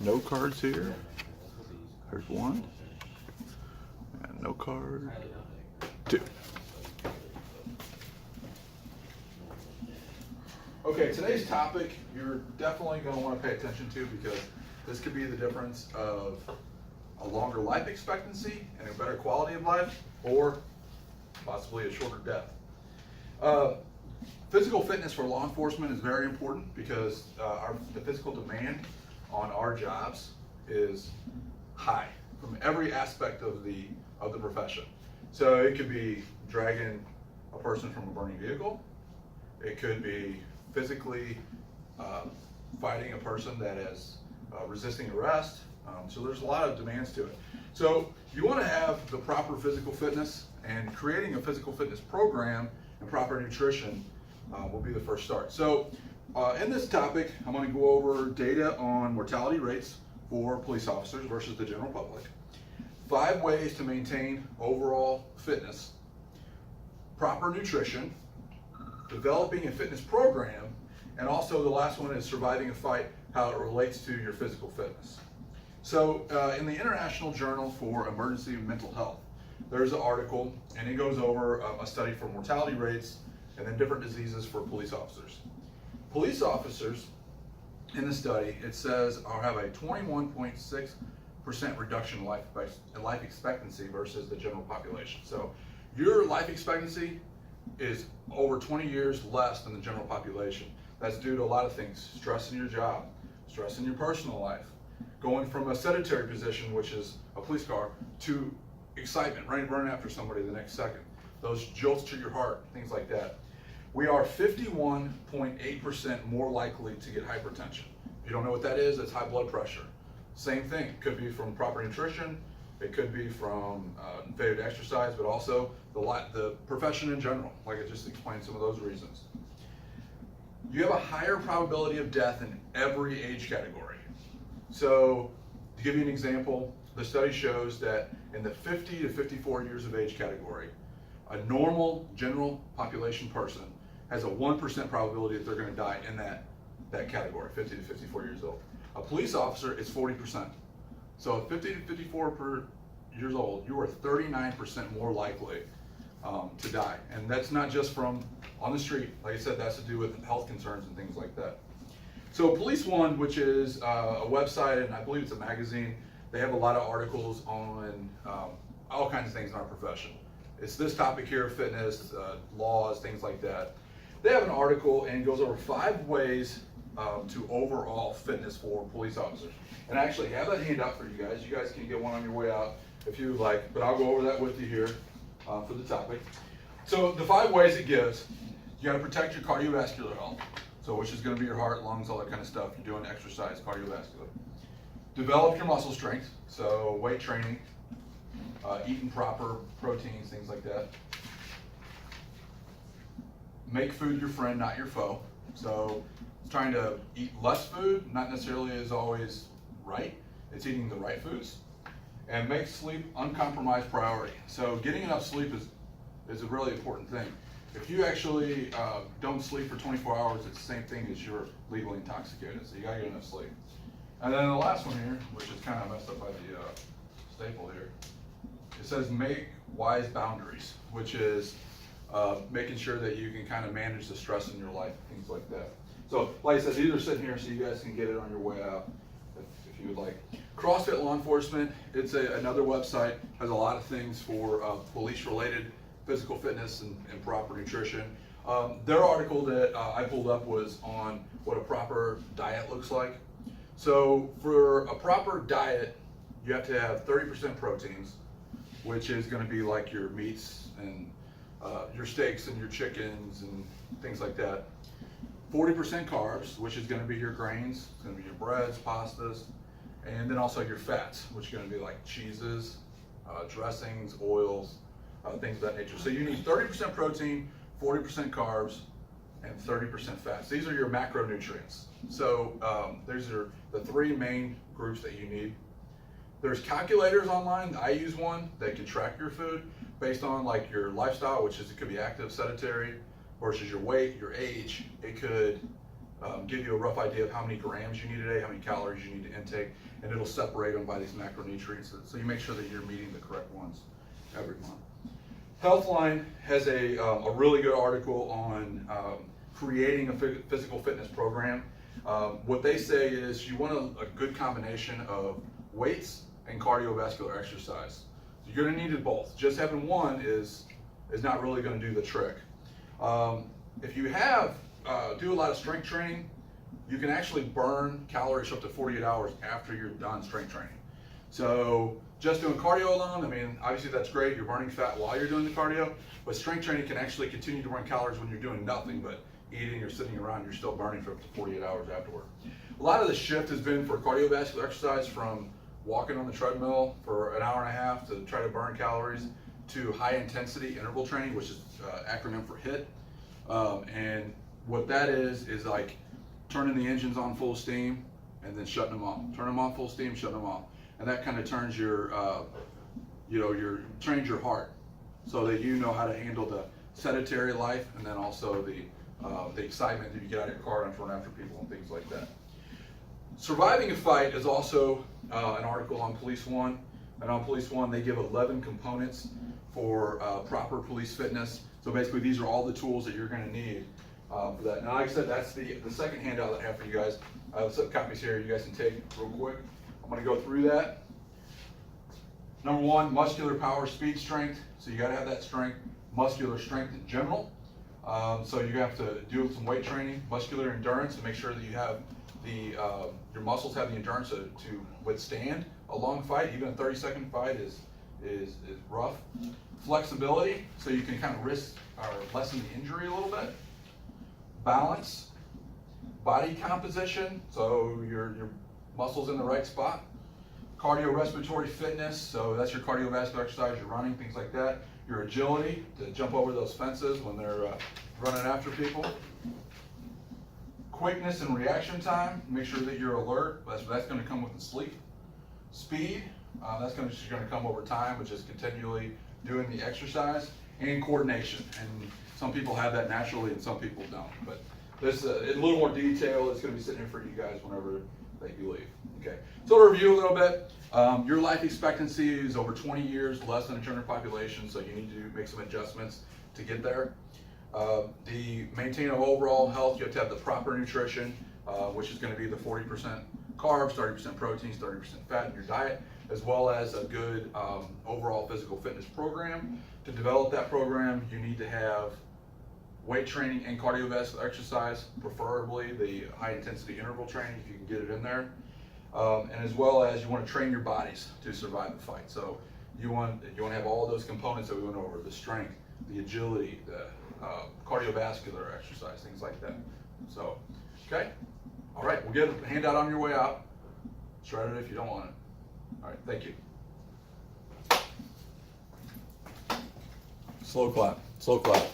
no cards here. There's one. And no card. Two. Okay, today's topic you're definitely going to want to pay attention to because this could be the difference of a longer life expectancy and a better quality of life, or possibly a shorter death. Physical fitness for law enforcement is very important because the physical demand on our jobs is high from every aspect of the profession. So it could be dragging a person from a burning vehicle. It could be physically fighting a person that is resisting arrest. So there's a lot of demands to it. So you want to have the proper physical fitness, and creating a physical fitness program and proper nutrition will be the first start. So in this topic, I'm going to go over data on mortality rates for police officers versus the general public, 5 ways to maintain overall fitness, proper nutrition, developing a fitness program, and also the last one is surviving a fight, how it relates to your physical fitness. So in the International Journal for Emergency Mental Health, there's an article and it goes over a study for mortality rates and then different diseases for police officers. Police officers in the study, it says, have a 21.6% reduction in life expectancy versus the general population. So your life expectancy is over 20 years less than the general population. That's due to a lot of things: stress in your job, stress in your personal life, going from a sedentary position, which is a police car, to excitement, running after somebody the next second, those jolts to your heart, things like that. We are 51.8% more likely to get hypertension. If you don't know what that is, it's high blood pressure. Same thing, it could be from proper nutrition, it could be from failure to exercise, but also the profession in general, like I just explained some of those reasons. You have a higher probability of death in every age category. So to give you an example, the study shows that in the 50 to 54 years of age category, a normal general population person has a 1% probability that they're going to die in that category, 50 to 54 years old. A police officer is 40%. So at 50 to 54 years old, you are 39% more likely to die. And that's not just from on the street. Like I said, that's to do with health concerns and things like that. So Police One, which is a website, and I believe it's a magazine, they have a lot of articles on all kinds of things in our profession. It's this topic here, fitness, laws, things like that. They have an article and goes over 5 ways to overall fitness for police officers. And I actually have that handout for you guys. You guys can get one on your way out if you would like, but I'll go over that with you here for the topic. So the 5 ways it gives: you got to protect your cardiovascular health, so which is going to be your heart, lungs, all that kind of stuff. You're doing exercise, cardiovascular. Develop your muscle strength, so weight training, eating proper proteins, things like that. Make food your friend, not your foe. So trying to eat less food, not necessarily is always right. It's eating the right foods. And make sleep uncompromised priority. So getting enough sleep is a really important thing. If you actually don't sleep for 24 hours, it's the same thing as you're legally intoxicated. So you gotta get enough sleep. And then the last one here, which is kind of messed up by the staple here, it says make wise boundaries, which is making sure that you can kind of manage the stress in your life, things like that. So like I said, these are sitting here so you guys can get it on your way out if you would like. CrossFit Law Enforcement, it's another website, has a lot of things for police-related physical fitness and proper nutrition. Their article that I pulled up was on what a proper diet looks like. So for a proper diet, you have to have 30% proteins, which is going to be like your meats and your steaks and your chickens and things like that. 40% carbs, which is going to be your grains, it's going to be your breads, pastas, and then also your fats, which are going to be like cheeses, dressings, oils, things of that nature. So you need 30% protein, 40% carbs, and 30% fats. These are your macronutrients. So these are the 3 main groups that you need. There's calculators online. I use one that can track your food based on like your lifestyle, which is, it could be active, sedentary, versus your weight, your age. It could give you a rough idea of how many grams you need a day, how many calories you need to intake, and it'll separate them by these macronutrients. So you make sure that you're meeting the correct ones every month. Healthline has a really good article on creating a physical fitness program. What they say is you want a good combination of weights and cardiovascular exercise. So you're going to need it both. Just having one is not really going to do the trick. If you do a lot of strength training, you can actually burn calories up to 48 hours after you're done strength training. So just doing cardio alone, I mean, obviously that's great. You're burning fat while you're doing the cardio, but strength training can actually continue to burn calories when you're doing nothing but eating or sitting around. You're still burning for up to 48 hours afterward. A lot of the shift has been for cardiovascular exercise from walking on the treadmill for an hour and a half to try to burn calories to high intensity interval training, which is acronym for HIIT. And what that is like turning the engines on full steam and then shutting them off. Turn them on full steam, shutting them off. And that kind of turns trains your heart so that you know how to handle the sedentary life and then also the excitement that you get out of your car and run after people and things like that. Surviving a fight is also an article on Police One. And on Police One, they give 11 components for proper police fitness. So basically, these are all the tools that you're going to need for that. Now, like I said, that's the second handout that I have for you guys. I have some copies here you guys can take real quick. I'm going to go through that. Number one, muscular power, speed, strength. So you got to have that strength, muscular strength in general. So you have to do some weight training, muscular endurance, to make sure that you have your muscles have the endurance to withstand a long fight. Even a 30-second fight is rough. Flexibility, so you can kind of risk or lessen the injury a little bit. Balance, body composition, so your muscles in the right spot. Cardiorespiratory fitness, so that's your cardiovascular exercise, your running, things like that. Your agility to jump over those fences when they're running after people. Quickness and reaction time, make sure that you're alert. That's going to come with the sleep. Speed, that's going to come over time, which is continually doing the exercise. And coordination, and some people have that naturally and some people don't. But there's a little more detail that's going to be sitting here for you guys whenever that you leave. Okay, so to review a little bit, your life expectancy is over 20 years, less than a general population, so you need to make some adjustments to get there. To maintain an overall health, you have to have the proper nutrition, which is going to be the 40% carbs, 30% proteins, 30% fat in your diet, as well as a good overall physical fitness program. To develop that program, you need to have weight training and cardiovascular exercise, preferably the high intensity interval training if you can get it in there. And as well as you want to train your bodies to survive the fight. So you want to have all of those components that we went over: the strength, the agility, the cardiovascular exercise, things like that. So, okay, all right, we'll get a handout on your way out. Shred it if you don't want it. All right, thank you. Slow clap, slow clap.